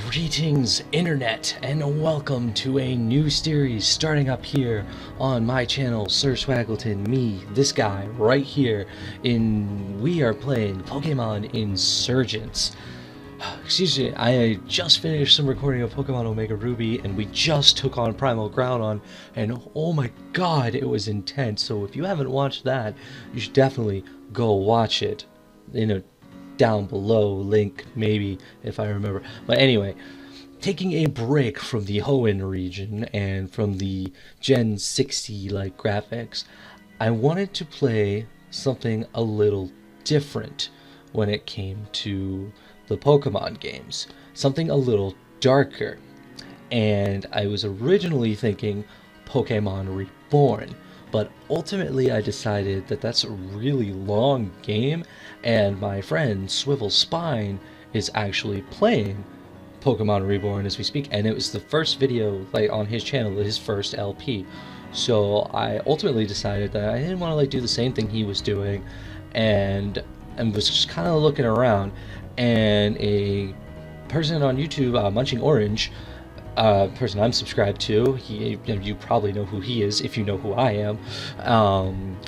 Greetings, Internet, and welcome to a new series starting up here on my channel, Sir Swaggleton, me, this guy, right here, we are playing Pokemon Insurgence. Excuse me, I just finished some recording of Pokemon OmegaRuby, and we just took on Primal Groudon, and oh my god, it was intense. So if you haven't watched that, you should definitely go watch it. Down below, link maybe if I remember. But anyway, taking a break from the Hoenn region and from the Gen 60 like graphics, I wanted to play something a little different when it came to the Pokemon games, something a little darker. And I was originally thinking Pokemon Reborn, but ultimately I decided that that's a really long game, and my friend Swivel Spine is actually playing Pokemon Reborn as we speak, and it was the first video on his channel, his first LP. So I ultimately decided that I didn't want to do the same thing he was doing, and was just kind of looking around, and a person on YouTube, Munching Orange, person I'm subscribed to, you probably know who he is if you know who I am,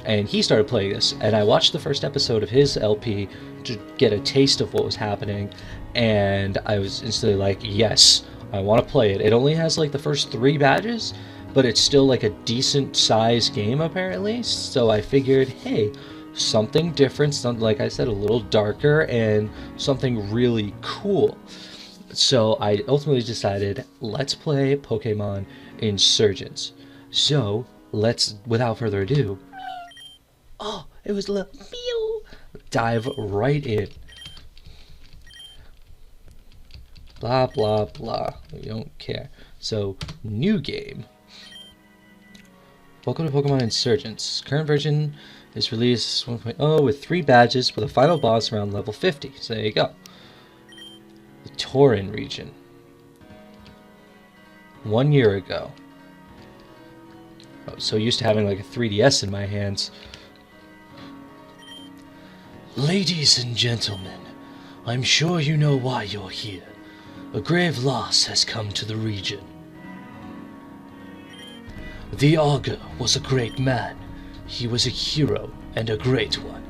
and he started playing this, and I watched the first episode of his LP to get a taste of what was happening, and I was instantly like, yes, I want to play it. It only has the first 3 badges, but it's still a decent sized game apparently, so I figured, hey, something different, something, like I said, a little darker, and something really cool. So I ultimately decided, let's play Pokemon Insurgence. So let's, without further ado, oh, it was a little meow, dive right in. Blah blah blah. We don't care. So, new game. Welcome to Pokemon Insurgence. Current version is released 1.0 with 3 badges with a final boss around level 50. So there you go. The Tauren region. 1 year ago. I was so used to having a 3DS in my hands. Ladies and gentlemen, I'm sure you know why you're here. A grave loss has come to the region. The Augur was a great man. He was a hero, and a great one.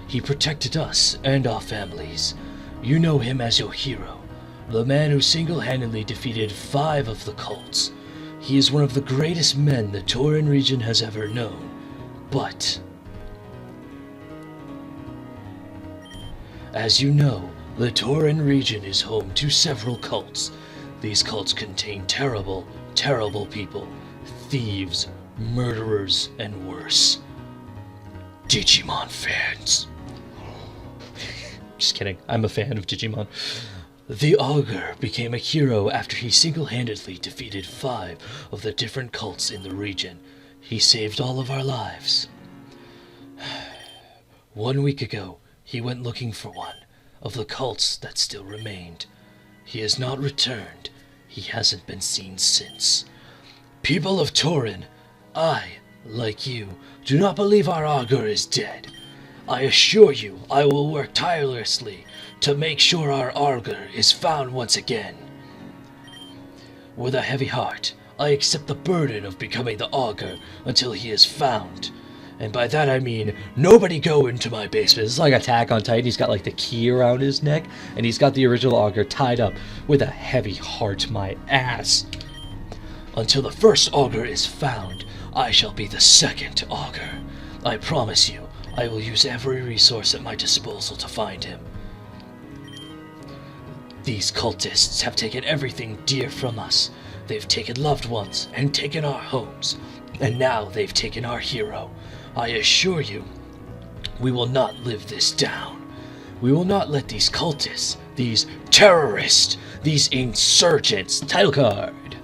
He protected us and our families. You know him as your hero. The man who single-handedly defeated 5 of the cults. He is one of the greatest men the Tauren region has ever known. But, as you know, the Tauren region is home to several cults. These cults contain terrible, terrible people. Thieves, murderers, and worse. Digimon fans. Just kidding, I'm a fan of Digimon. The Augur became a hero after he single-handedly defeated 5 of the different cults in the region. He saved all of our lives. 1 week ago, he went looking for one of the cults that still remained. He has not returned. He hasn't been seen since. People of Tauren, I, like you, do not believe our Augur is dead. I assure you I will work tirelessly to make sure our Augur is found once again. With a heavy heart, I accept the burden of becoming the Augur until he is found. And by that I mean, nobody go into my basement. It's like Attack on Titan. He's got the key around his neck, and he's got the original Augur tied up with a heavy heart, my ass. Until the first Augur is found, I shall be the second Augur. I promise you, I will use every resource at my disposal to find him. These cultists have taken everything dear from us. They've taken loved ones and taken our homes, and now they've taken our hero. I assure you, we will not live this down. We will not let these cultists, these terrorists, these insurgents, title card,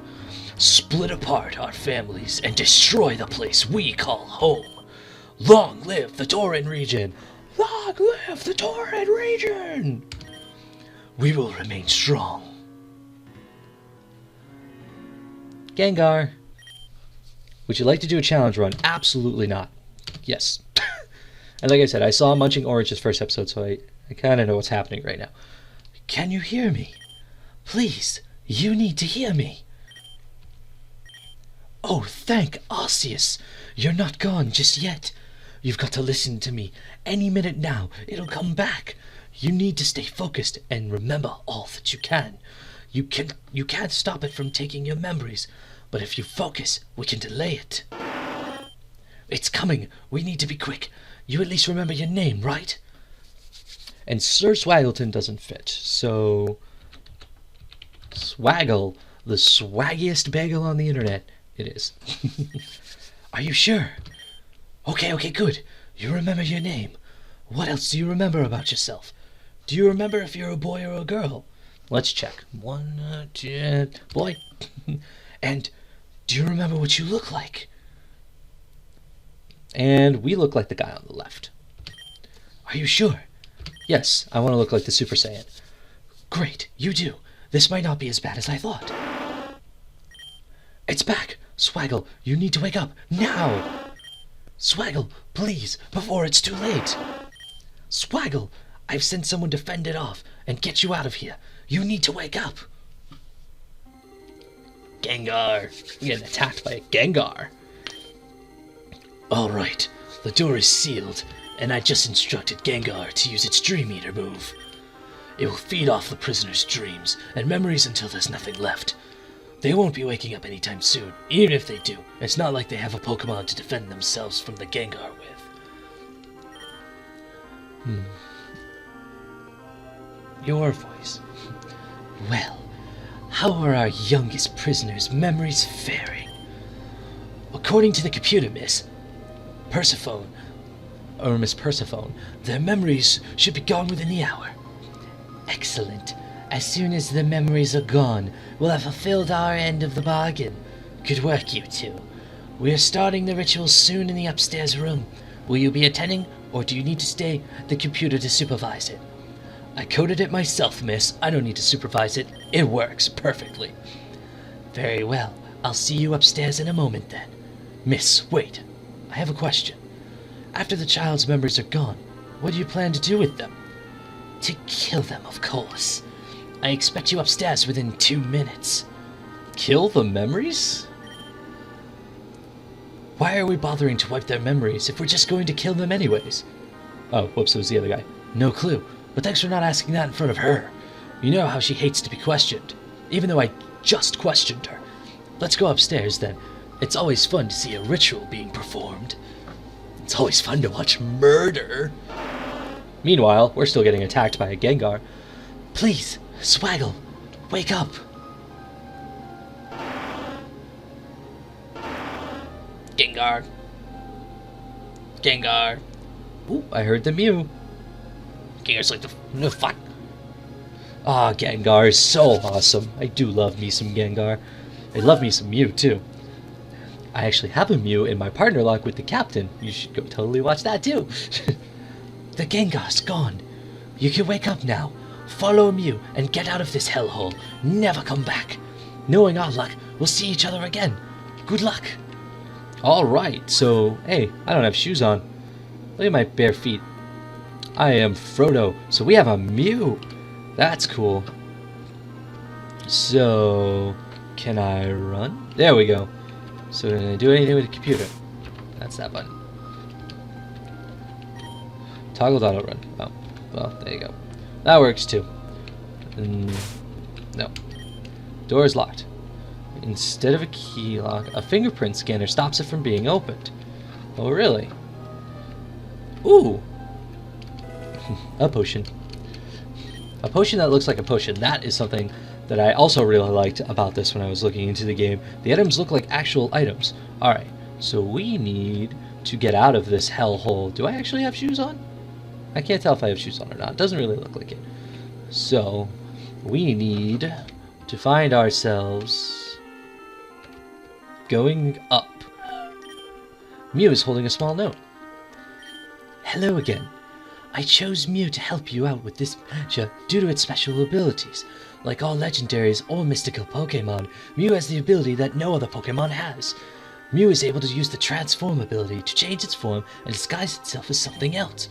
split apart our families and destroy the place we call home. Long live the Tauren region! Long live the Tauren region! We will remain strong. Gengar, would you like to do a challenge run? Absolutely not. Yes. And like I said, I saw Munching Orange's first episode, so I kind of know what's happening right now. Can you hear me? Please, you need to hear me. Oh, thank Arceus. You're not gone just yet. You've got to listen to me. Any minute now, it'll come back. You need to stay focused and remember all that you can. You can't stop it from taking your memories, but if you focus, we can delay it. It's coming. We need to be quick. You at least remember your name, right? And Sir Swaggleton doesn't fit, so Swaggle, the swaggiest bagel on the internet, it is. Are you sure? Okay, good. You remember your name. What else do you remember about yourself? Do you remember if you're a boy or a girl? Let's check. 1, 2, boy. And do you remember what you look like? And we look like the guy on the left. Are you sure? Yes, I want to look like the Super Saiyan. Great, you do. This might not be as bad as I thought. It's back! Swaggle, you need to wake up, now! Swaggle, please, before it's too late! Swaggle, I've sent someone to fend it off and get you out of here. You need to wake up! Gengar! I'm getting attacked by a Gengar. Alright, the door is sealed, and I just instructed Gengar to use its Dream Eater move. It will feed off the prisoner's dreams and memories until there's nothing left. They won't be waking up anytime soon. Even if they do, it's not like they have a Pokemon to defend themselves from the Gengar with. Your voice. Well, how are our youngest prisoners' memories faring? According to the computer, Miss Persephone, their memories should be gone within the hour. Excellent. As soon as the memories are gone, we'll have fulfilled our end of the bargain. Good work, you two. We are starting the ritual soon in the upstairs room. Will you be attending, or do you need to stay at the computer to supervise it? I coded it myself, miss. I don't need to supervise it. It works perfectly. Very well. I'll see you upstairs in a moment, then. Miss, wait. I have a question. After the child's memories are gone, what do you plan to do with them? To kill them, of course. I expect you upstairs within 2 minutes. Kill the memories? Why are we bothering to wipe their memories if we're just going to kill them anyways? Oh, whoops, it was the other guy. No clue, but thanks for not asking that in front of her. You know how she hates to be questioned, even though I just questioned her. Let's go upstairs, then. It's always fun to see a ritual being performed. It's always fun to watch murder. Meanwhile, we're still getting attacked by a Gengar. Please, Swaggle, wake up. Gengar. Gengar. Ooh, I heard the Mew. Gengar's like no fuck. Ah, Gengar is so awesome. I do love me some Gengar. I love me some Mew too. I actually have a Mew in my partner lock with the captain. You should go totally watch that too. The Gengar's gone. You can wake up now. Follow Mew and get out of this hellhole. Never come back. Knowing our luck, we'll see each other again. Good luck. Alright, so, hey, I don't have shoes on. Look at my bare feet. I am Frodo, so we have a Mew. That's cool. So, can I run? There we go. So, can I do anything with the computer? That's that button. Toggle auto run. Oh, well, there you go. That works too. No. Door is locked. Instead of a key lock, a fingerprint scanner stops it from being opened. Oh, really? Ooh! A potion. A potion that looks like a potion. That is something that I also really liked about this when I was looking into the game. The items look like actual items. Alright, so we need to get out of this hellhole. Do I actually have shoes on? I can't tell if I have shoes on or not. It doesn't really look like it. So, we need to find ourselves going up. Mew is holding a small note. Hello again. I chose Mew to help you out with this adventure due to its special abilities. Like all legendaries or mystical Pokemon, Mew has the ability that no other Pokemon has. Mew is able to use the transform ability to change its form and disguise itself as something else.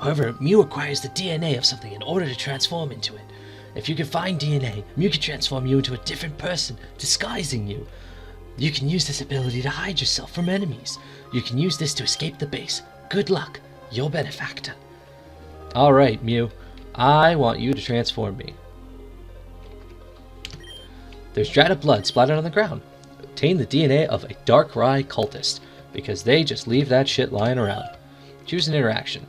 However, Mew acquires the DNA of something in order to transform into it. If you can find DNA, Mew can transform you into a different person, disguising you. You can use this ability to hide yourself from enemies. You can use this to escape the base. Good luck, your benefactor. Alright, Mew. I want you to transform me. There's dried up blood splattered on the ground. Obtain the DNA of a Darkrai cultist, because they just leave that shit lying around. Choose an interaction.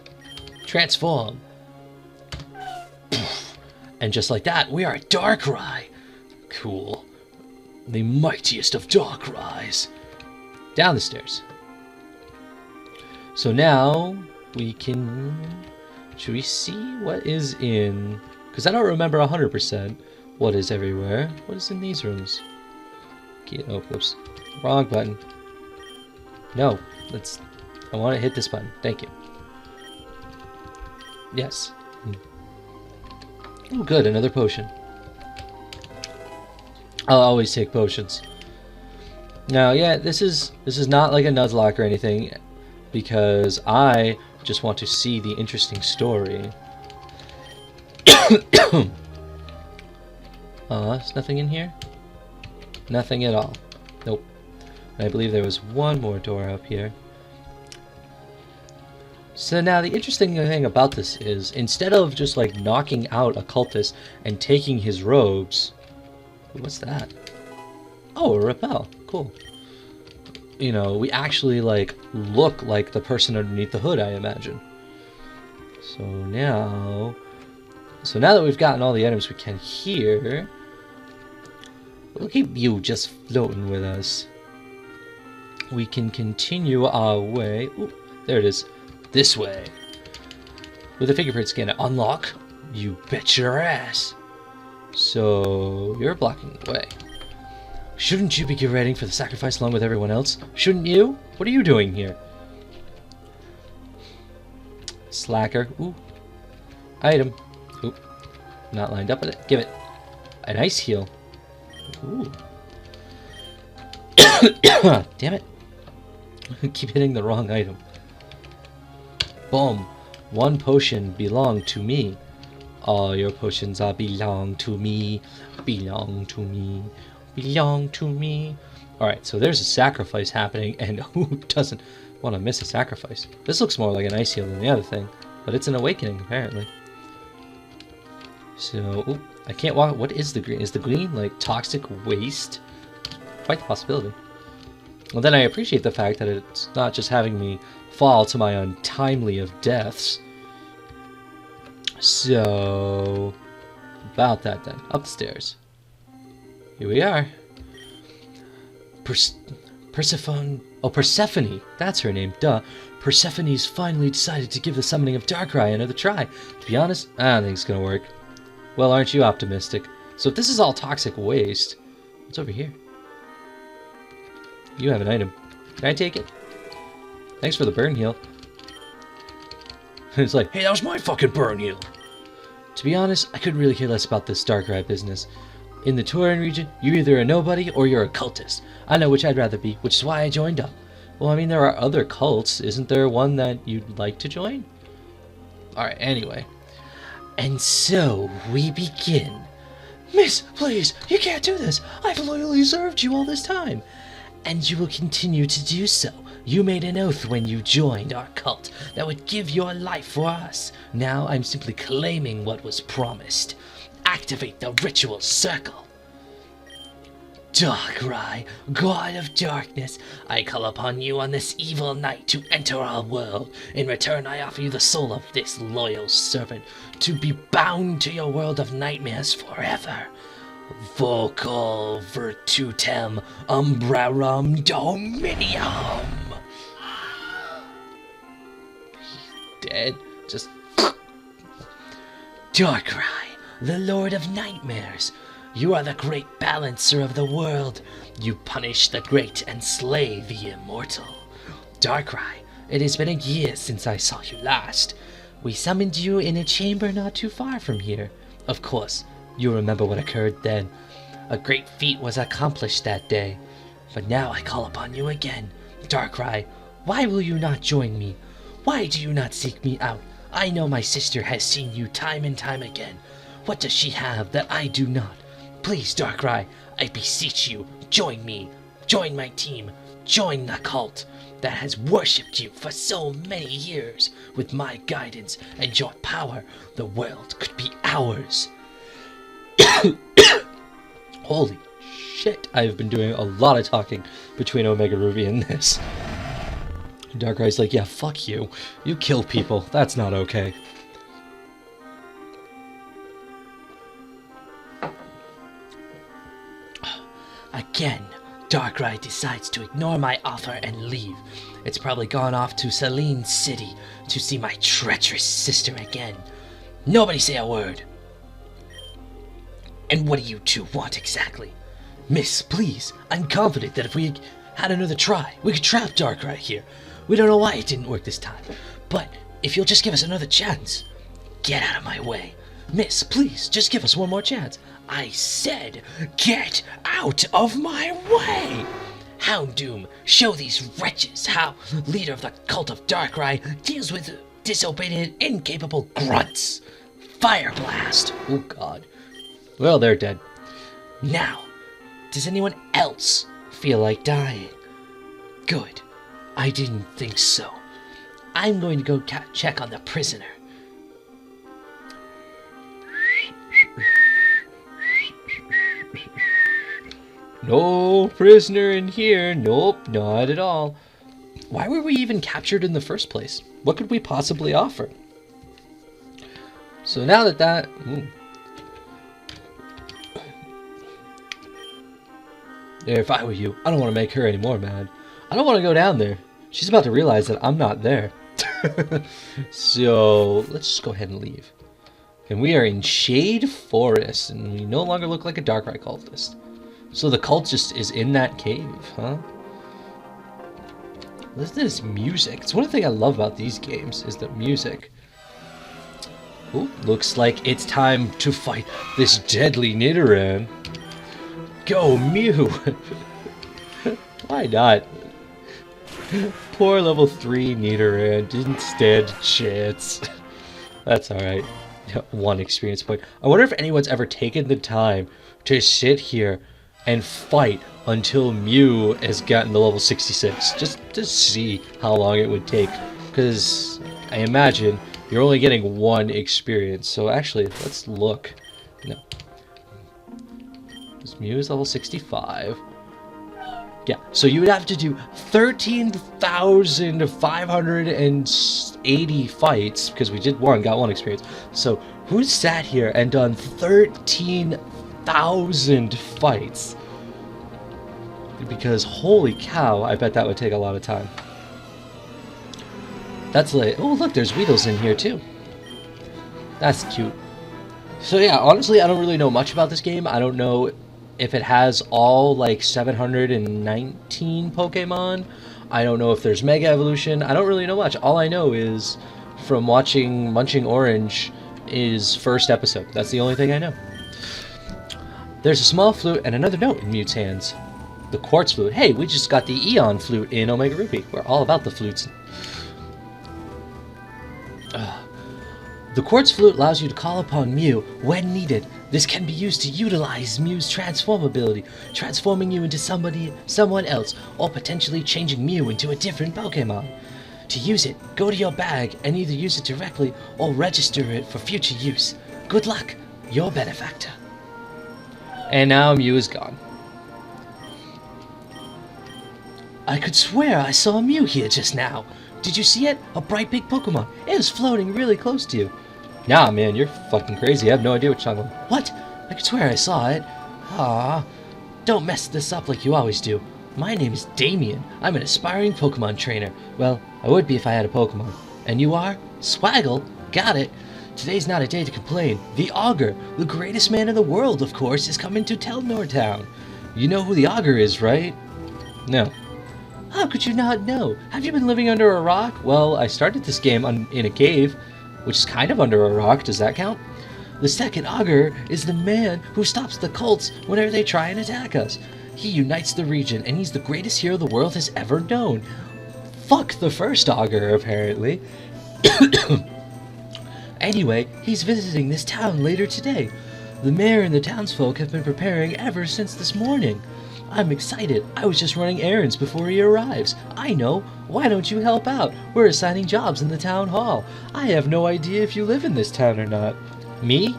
Transform. And just like that, we are a Darkrai. Cool. The mightiest of Darkrais. Down the stairs. So now we can... Should we see what is in... Because I don't remember 100% what is everywhere. What is in these rooms? Oh, whoops. Wrong button. No. Let's... I want to hit this button. Thank you. Yes. Oh, good. Another potion. I'll always take potions. Now, yeah, this is not like a Nuzlocke or anything, because I just want to see the interesting story. There's nothing in here? Nothing at all. Nope. And I believe there was one more door up here. So now the interesting thing about this is, instead of just like knocking out a cultist and taking his robes... What's that? Oh, a rappel. Cool. You know, we actually like look like the person underneath the hood, I imagine. So now that we've gotten all the items we can here, look at you just floating with us. We can continue our way. Ooh, there it is. This way. With a fingerprint scanner. Unlock? You bet your ass. So, you're blocking the way. Shouldn't you be getting ready for the sacrifice along with everyone else? Shouldn't you? What are you doing here? Slacker. Ooh. Item. Ooh. Not lined up with it. Give it. An ice heal. Ooh. Damn it. I keep hitting the wrong item. Boom. One potion belonged to me. All your potions are belong to me. Belong to me. Belong to me. Alright, so there's a sacrifice happening, and who doesn't want to miss a sacrifice? This looks more like an ice heal than the other thing, but it's an awakening, apparently. So, ooh, I can't walk. What is the green? Is the green, like, toxic waste? Quite the possibility. Well, then I appreciate the fact that it's not just having me fall to my untimely of deaths. So, about that then. Up the stairs. Here we are. Persephone. Oh, Persephone. That's her name. Duh. Persephone's finally decided to give the summoning of Darkrai another try. To be honest, I don't think it's gonna work. Well, aren't you optimistic? So if this is all toxic waste, what's over here? You have an item. Can I take it? Thanks for the burn heal. It's like, hey, that was my fucking burn heal. To be honest, I couldn't really care less about this Darkrai business. In the Tauren region, you're either a nobody or you're a cultist. I know which I'd rather be, which is why I joined up. Well, I mean, there are other cults. Isn't there one that you'd like to join? Alright, anyway. And so, we begin. Miss, please, you can't do this. I've loyally served you all this time. And you will continue to do so. You made an oath when you joined our cult that would give your life for us. Now I'm simply claiming what was promised. Activate the ritual circle. Darkrai, god of darkness, I call upon you on this evil night to enter our world. In return, I offer you the soul of this loyal servant to be bound to your world of nightmares forever. Vocal virtutem umbrarum dominium. Dead. Just... Darkrai, the Lord of Nightmares. You are the great balancer of the world. You punish the great and slay the immortal. Darkrai, it has been a year since I saw you last. We summoned you in a chamber not too far from here. Of course, you remember what occurred then. A great feat was accomplished that day. But now I call upon you again. Darkrai, why will you not join me? Why do you not seek me out? I know my sister has seen you time and time again. What does she have that I do not? Please, Darkrai, I beseech you, join me. Join my team. Join the cult that has worshipped you for so many years. With my guidance and your power, the world could be ours. Holy shit, I've been doing a lot of talking between OmegaRuby and this. Darkrai's like, yeah, fuck you. You kill people. That's not okay. Again, Darkrai decides to ignore my offer and leave. It's probably gone off to Selene City to see my treacherous sister again. Nobody say a word. And what do you two want exactly? Miss, please, I'm confident that if we had another try, we could trap Darkrai here. We don't know why it didn't work this time, but if you'll just give us another chance. Get out of my way. Miss, please, just give us one more chance. I said, get out of my way! Houndoom, show these wretches how leader of the cult of Darkrai deals with disobedient, incapable grunts. Fire blast! Oh god. Well, they're dead. Now, does anyone else feel like dying? Good. I didn't think so. I'm going to go check on the prisoner. No prisoner in here. Nope, not at all. Why were we even captured in the first place? What could we possibly offer? So now that if I were you, I don't want to make her any more mad. I don't want to go down there. She's about to realize that I'm not there. So let's just go ahead and leave. And we are in Shade Forest, and we no longer look like a Darkrai cultist. So the cult just is in that cave, huh? Listen to this music. It's one thing I love about these games, is the music. Ooh, looks like it's time to fight this deadly Nidoran. Go, Mew! Why not? Poor level 3 Nidoran didn't stand a chance. That's alright. 1 experience point. I wonder if anyone's ever taken the time to sit here and fight until Mew has gotten to level 66. Just to see how long it would take. Because I imagine you're only getting 1 experience. So actually, let's look. No. This Mew is level 65. Yeah, so you would have to do 13,580 fights, because we did 1, got 1 experience. So who's sat here and done 13,000 fights? Because holy cow, I bet that would take a lot of time. That's like, oh look, there's Weedles in here too. That's cute. So yeah, honestly, I don't really know much about this game. I don't know if it has all like 719 Pokemon. I don't know if there's Mega Evolution. I don't really know much. All I know is from watching Munching Orange is first episode. That's the only thing I know. There's a small flute and another note in Mewtwo's hands. The quartz flute. Hey, we just got the Eon flute in OmegaRuby. We're all about the flutes. The quartz flute allows you to call upon Mew when needed. This can be used to utilize Mew's transform ability, transforming you into someone else, or potentially changing Mew into a different Pokemon. To use it, go to your bag and either use it directly or register it for future use. Good luck, your benefactor. And now Mew is gone. I could swear I saw a Mew here just now. Did you see it? A bright big Pokemon. It was floating really close to you. Nah, man, you're fucking crazy. I have no idea what you're talking about. What? I could swear I saw it. Ah, don't mess this up like you always do. My name is Damien. I'm an aspiring Pokemon trainer. Well, I would be if I had a Pokemon. And you are? Swaggle? Got it. Today's not a day to complain. The Augur, the greatest man in the world, of course, is coming to Telnor Town. You know who the Augur is, right? No. How could you not know? Have you been living under a rock? Well, I started this game in a cave, which is kind of under a rock. Does that count? The second Augur is the man who stops the cults whenever they try and attack us. He unites the region, and he's the greatest hero the world has ever known. Fuck the first Augur, apparently. Anyway, he's visiting this town later today. The mayor and the townsfolk have been preparing ever since this morning. I'm excited. I was just running errands before he arrives. I know. Why don't you help out? We're assigning jobs in the town hall. I have no idea if you live in this town or not. Me?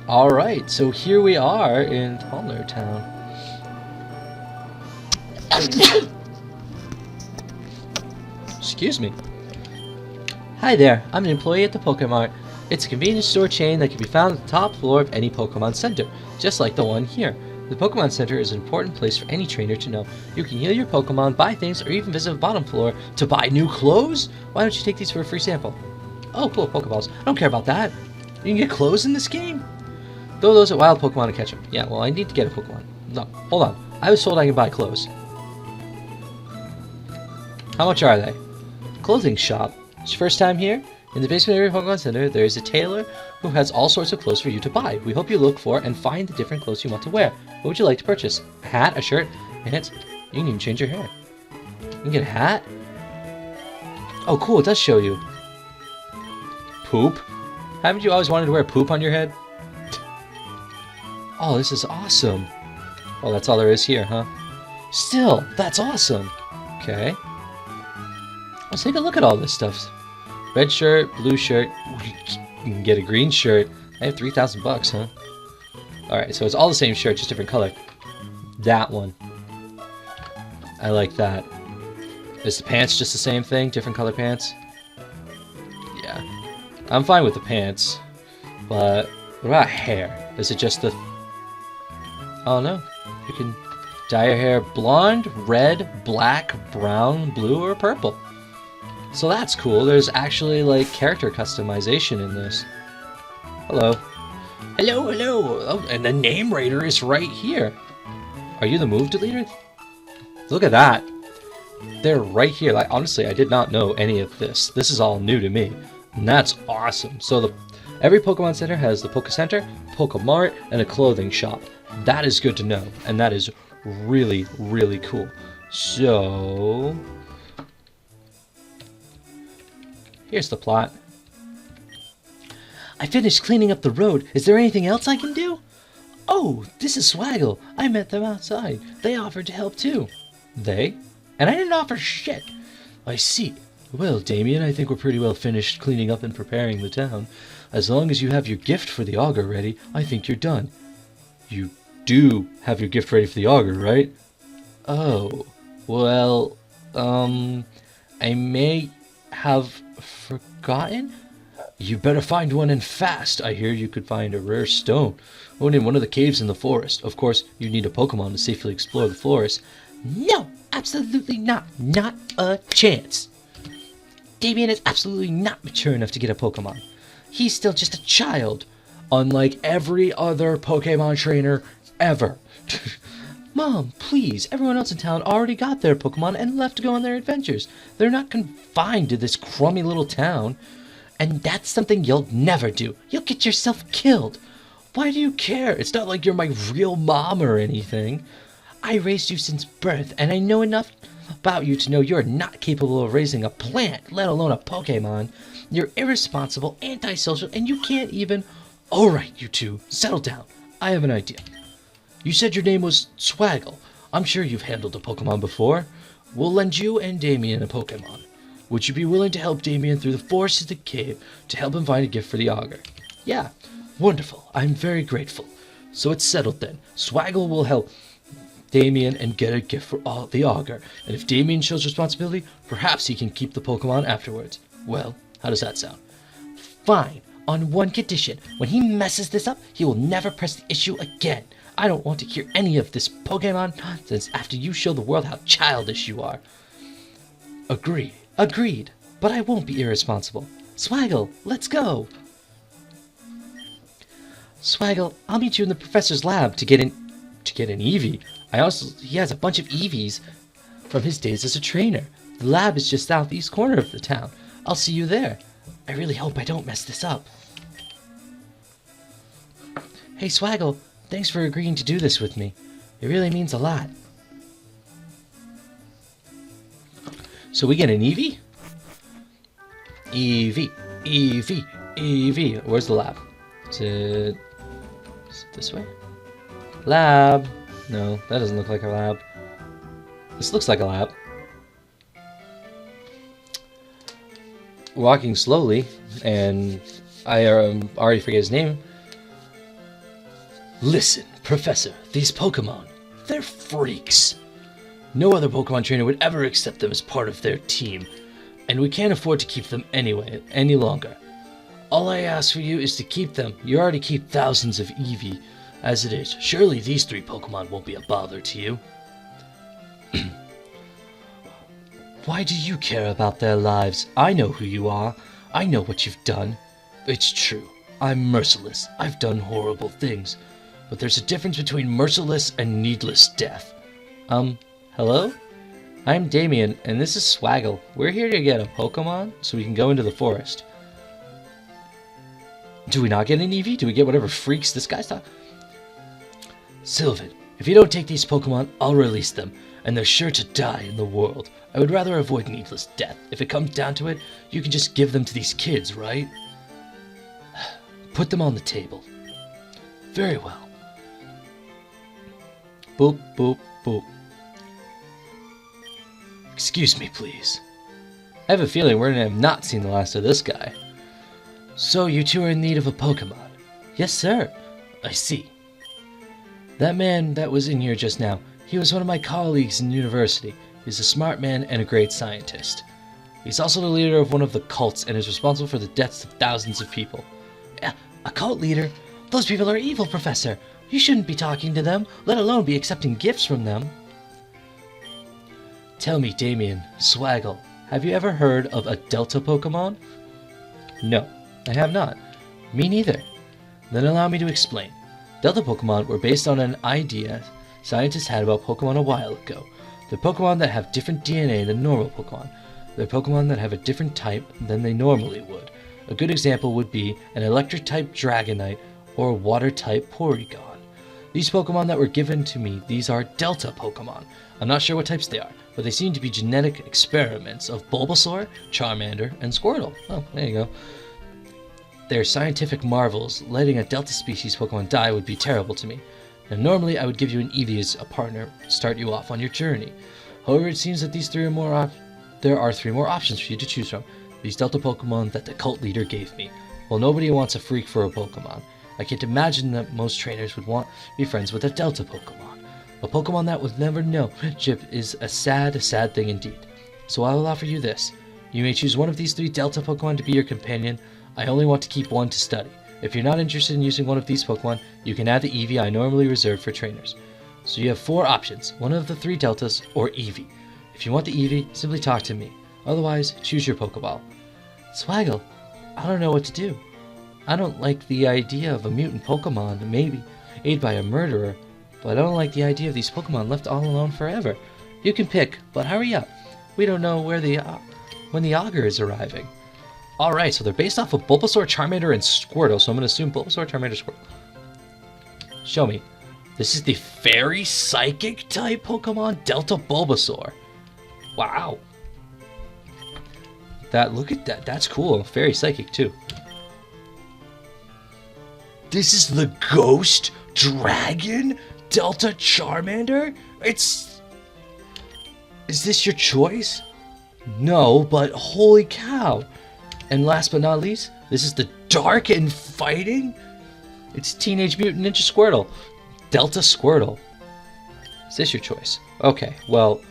Alright, so here we are in Toddler Town. Excuse me. Hi there, I'm an employee at the Pokemart. It's a convenience store chain that can be found at the top floor of any Pokemon Center, just like the one here. The Pokemon Center is an important place for any trainer to know. You can heal your Pokemon, buy things, or even visit the bottom floor to buy new clothes. Why don't you take these for a free sample? Oh, cool, Pokeballs. I don't care about that. You can get clothes in this game? Throw those at wild Pokemon to catch them. Yeah, well, I need to get a Pokemon. No, hold on. I was told I could buy clothes. How much are they? Clothing shop. It's your first time here? In the basement area of Pokemon Center, there is a tailor who has all sorts of clothes for you to buy. We hope you look for and find the different clothes you want to wear. What would you like to purchase? A hat, a shirt, pants? You can even change your hair. You can get a hat? Oh, cool, it does show you. Poop? Haven't you always wanted to wear poop on your head? Oh, this is awesome. Oh, that's all there is here, huh? Still, that's awesome. Okay. Let's take a look at all this stuff. Red shirt, blue shirt. You can get a green shirt. I have 3,000 bucks, huh? Alright, so it's all the same shirt, just different color. That one. I like that. Is the pants just the same thing? Different color pants? Yeah. I'm fine with the pants. But what about hair? Is it just the... Oh no. You can dye your hair blonde, red, black, brown, blue, or purple. So that's cool. There's actually like character customization in this. Hello. Hello, hello. Oh, and the name raider is right here. Are you the move deleter? Look at that. They're right here. Like honestly, I did not know any of this. This is all new to me. And that's awesome. So every Pokemon Center has the Poke Center, Pokemart, and a clothing shop. That is good to know. And that is really, really cool. So here's the plot. I finished cleaning up the road. Is there anything else I can do? Oh, this is Swaggle. I met them outside. They offered to help too. They? And I didn't offer shit. I see. Well, Damien, I think we're pretty well finished cleaning up and preparing the town. As long as you have your gift for the Augur ready, I think you're done. You do have your gift ready for the Augur, right? Oh, well, I may have forgotten? You better find one and fast. I hear you could find a rare stone. One in one of the caves in the forest. Of course, you need a Pokemon to safely explore the forest. No, absolutely not. Not a chance. Damien is absolutely not mature enough to get a Pokemon. He's still just a child, unlike every other Pokemon trainer ever. Mom, please, everyone else in town already got their Pokemon and left to go on their adventures. They're not confined to this crummy little town. And that's something you'll never do. You'll get yourself killed. Why do you care? It's not like you're my real mom or anything. I raised you since birth, and I know enough about you to know you're not capable of raising a plant, let alone a Pokemon. You're irresponsible, antisocial, and you can't even... Alright, you two, settle down. I have an idea. You said your name was Swaggle. I'm sure you've handled a Pokemon before. We'll lend you and Damien a Pokemon. Would you be willing to help Damien through the forest to the cave to help him find a gift for the Augur? Yeah, wonderful. I'm very grateful. So it's settled then. Swaggle will help Damien and get a gift for the Augur. And if Damien shows responsibility, perhaps he can keep the Pokemon afterwards. Well, how does that sound? Fine, on one condition. When he messes this up, he will never press the issue again. I don't want to hear any of this Pokemon nonsense after you show the world how childish you are. Agreed, but I won't be irresponsible. Swaggle, let's go! Swaggle, I'll meet you in the professor's lab to get an Eevee. He has a bunch of Eevees from his days as a trainer. The lab is just southeast corner of the town. I'll see you there. I really hope I don't mess this up. Hey Swaggle, thanks for agreeing to do this with me. It really means a lot. So we get an Eevee? Eevee, Eevee, Eevee. Where's the lab? Is it this way? Lab. No, that doesn't look like a lab. This looks like a lab. Walking slowly, and I already forget his name. Listen, Professor, these Pokemon, they're freaks. No other Pokemon trainer would ever accept them as part of their team, and we can't afford to keep them any longer. All I ask for you is to keep them. You already keep thousands of Eevee as it is. Surely these 3 Pokemon won't be a bother to you. Why do you care about their lives? I know who you are. I know what you've done. It's true. I'm merciless. I've done horrible things. But there's a difference between merciless and needless death. Hello? I'm Damien, and this is Swaggle. We're here to get a Pokemon so we can go into the forest. Do we not get an Eevee? Do we get whatever freaks this guy's talking? Sylvan, if you don't take these Pokemon, I'll release them, and they're sure to die in the world. I would rather avoid needless death. If it comes down to it, you can just give them to these kids, right? Put them on the table. Very well. Boop, boop, boop. Excuse me, please. I have a feeling we're gonna have not seen the last of this guy. So you two are in need of a Pokemon? Yes, sir. I see. That man that was in here just now, he was one of my colleagues in university. He's a smart man and a great scientist. He's also the leader of one of the cults and is responsible for the deaths of thousands of people. A cult leader? Those people are evil, Professor. You shouldn't be talking to them, let alone be accepting gifts from them. Tell me, Damien, Swaggle, have you ever heard of a Delta Pokemon? No, I have not. Me neither. Then allow me to explain. Delta Pokemon were based on an idea scientists had about Pokemon a while ago. They're Pokemon that have different DNA than normal Pokemon. They're Pokemon that have a different type than they normally would. A good example would be an Electric-type Dragonite or a Water-type Porygon. These Pokemon that were given to me, these are Delta Pokemon. I'm not sure what types they are, but they seem to be genetic experiments of Bulbasaur, Charmander, and Squirtle. Oh, there you go. They're scientific marvels. Letting a Delta species Pokemon die would be terrible to me. Now, normally I would give you an Eevee as a partner to start you off on your journey. However, it seems that there are 3 more options for you to choose from. These Delta Pokemon that the cult leader gave me. Well, nobody wants a freak for a Pokemon. I can't imagine that most trainers would want to be friends with a Delta Pokemon. A Pokemon that would never know Chip is a sad thing indeed. So I will offer you this. You may choose one of these 3 Delta Pokemon to be your companion. I only want to keep one to study. If you're not interested in using one of these Pokemon, you can add the Eevee I normally reserve for trainers. So you have 4 options, one of the 3 Deltas or Eevee. If you want the Eevee, simply talk to me. Otherwise, choose your Pokeball. Swaggle, I don't know what to do. I don't like the idea of a mutant Pokemon, maybe aided by a murderer, but I don't like the idea of these Pokemon left all alone forever. You can pick, but hurry up. We don't know when the Augur is arriving. Alright, so they're based off of Bulbasaur, Charmander, and Squirtle, so I'm going to assume Bulbasaur, Charmander, Squirtle. Show me. This is the Fairy Psychic type Pokemon, Delta Bulbasaur. Wow. Look at that. That's cool. Fairy Psychic, too. This is the Ghost Dragon Delta Charmander? Is this your choice? No, but holy cow. And last but not least, this is the Dark and Fighting? It's Teenage Mutant Ninja Squirtle. Delta Squirtle. Is this your choice? Okay, well,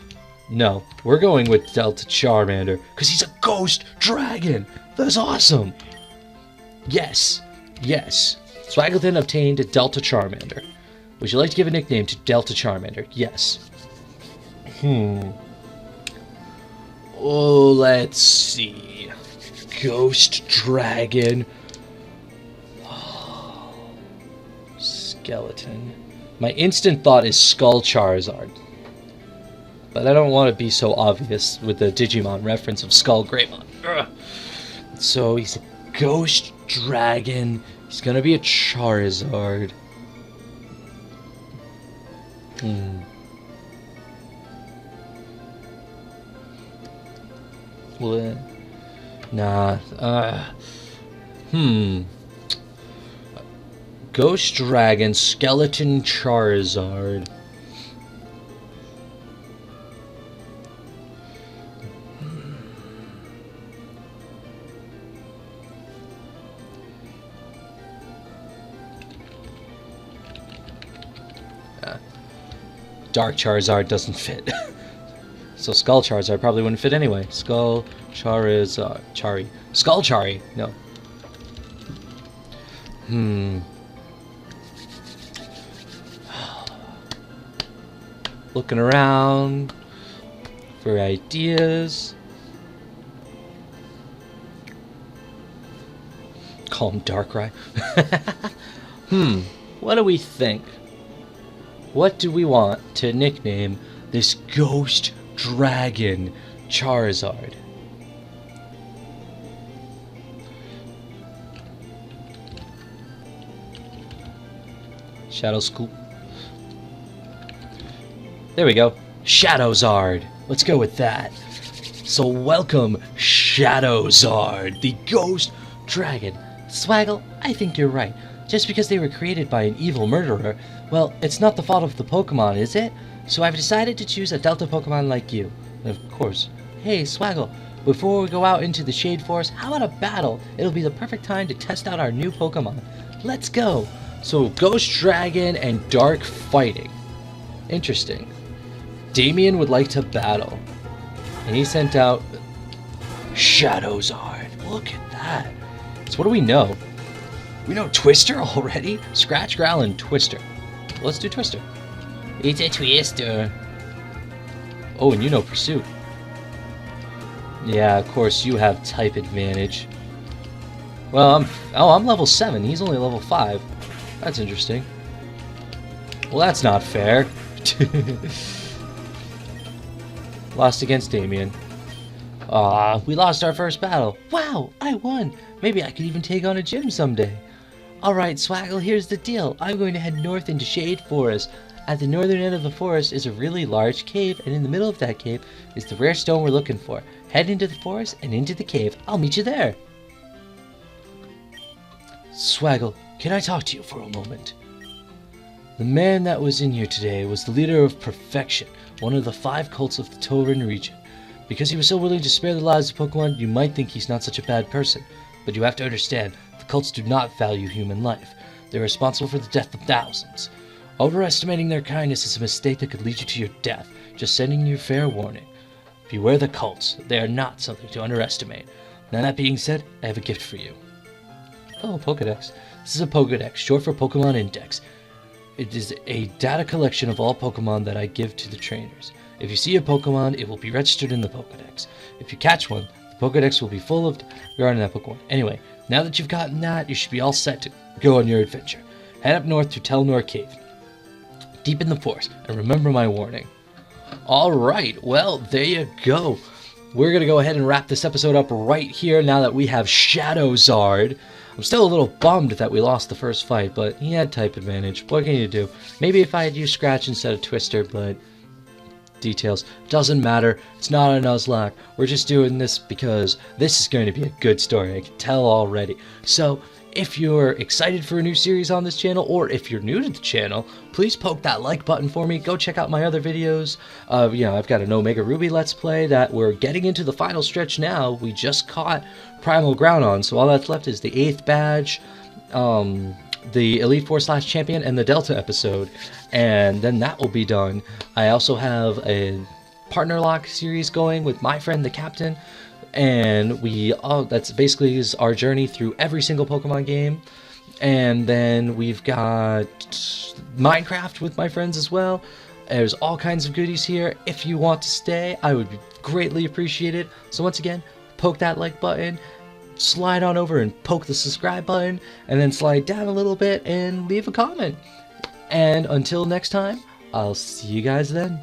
no. We're going with Delta Charmander, because he's a ghost dragon. That's awesome. Yes. Swaggleton obtained a Delta Charmander. Would you like to give a nickname to Delta Charmander? Yes. Oh, let's see. Ghost Dragon. Oh, skeleton. My instant thought is Skull Charizard. But I don't want to be so obvious with the Digimon reference of Skull Greymon. Ugh. So he's a Ghost Dragon. He's gonna be a Charizard. Nah. Ghost Dragon, Skeleton Charizard. Dark Charizard doesn't fit. So Skull Charizard probably wouldn't fit anyway. Skull Charizard. Skull Chari. No. Looking around for ideas. Call him Darkrai. What do we think? What do we want to nickname this Ghost Dragon Charizard? Shadow Scoop. There we go. Shadowzard. Let's go with that. So welcome, Shadowzard, the Ghost Dragon. Swaggle, I think you're right. Just because they were created by an evil murderer, well, it's not the fault of the Pokemon, is it? So I've decided to choose a Delta Pokemon like you. And of course. Hey, Swaggle, before we go out into the Shade Forest, how about a battle? It'll be the perfect time to test out our new Pokemon. Let's go! So, Ghost Dragon and Dark fighting. Interesting. Damien would like to battle. And he sent out Shadowzard. Look at that. So what do we know? We know Twister already? Scratch, Growl, and Twister. Let's do Twister. It's a Twister. Oh, and you know Pursuit. Yeah, of course you have type advantage. Well, I'm level 7. He's only level 5. That's interesting. Well, that's not fair. Lost against Damien. We lost our first battle. Wow, I won. Maybe I could even take on a gym someday. Alright, Swaggle, here's the deal. I'm going to head north into Shade Forest. At the northern end of the forest is a really large cave, and in the middle of that cave is the rare stone we're looking for. Head into the forest and into the cave. I'll meet you there. Swaggle, can I talk to you for a moment? The man that was in here today was the leader of Perfection, one of the 5 cults of the Tauren region. Because he was so willing to spare the lives of Pokemon, you might think he's not such a bad person. But you have to understand, the cults do not value human life. They're responsible for the death of thousands. Overestimating their kindness is a mistake that could lead you to your death. Just sending you fair warning. Beware the cults. They are not something to underestimate. Now that being said, I have a gift for you. Oh, Pokedex. This is a Pokedex, short for Pokemon Index. It is a data collection of all Pokemon that I give to the trainers. If you see a Pokemon, it will be registered in the Pokedex. If you catch one, the Pokedex will be full of regarding that Pokemon. Anyway, now that you've gotten that, you should be all set to go on your adventure. Head up north to Telnor Cave, deep in the forest, and remember my warning. Alright, well, there you go. We're going to go ahead and wrap this episode up right here now that we have Shadowzard. I'm still a little bummed that we lost the first fight, but he had type advantage. What can you do? Maybe if I had used Scratch instead of Twister, but details. Doesn't matter. It's not a Nuzlocke. We're just doing this because this is going to be a good story. I can tell already. So, if you're excited for a new series on this channel, or if you're new to the channel, please poke that like button for me. Go check out my other videos. I've got an OmegaRuby Let's Play that we're getting into the final stretch now. We just caught Primal Groudon, so all that's left is the 8th badge, the Elite Four / Champion, and the Delta episode, and then that will be done. I also have a partner lock series going with my friend the Captain, and that's basically is our journey through every single Pokemon game. And then we've got Minecraft with my friends as well. There's all kinds of goodies here. If you want to stay, I would greatly appreciate it. So once again, poke that like button, slide on over and poke the subscribe button, and then slide down a little bit and leave a comment. And until next time, I'll see you guys then.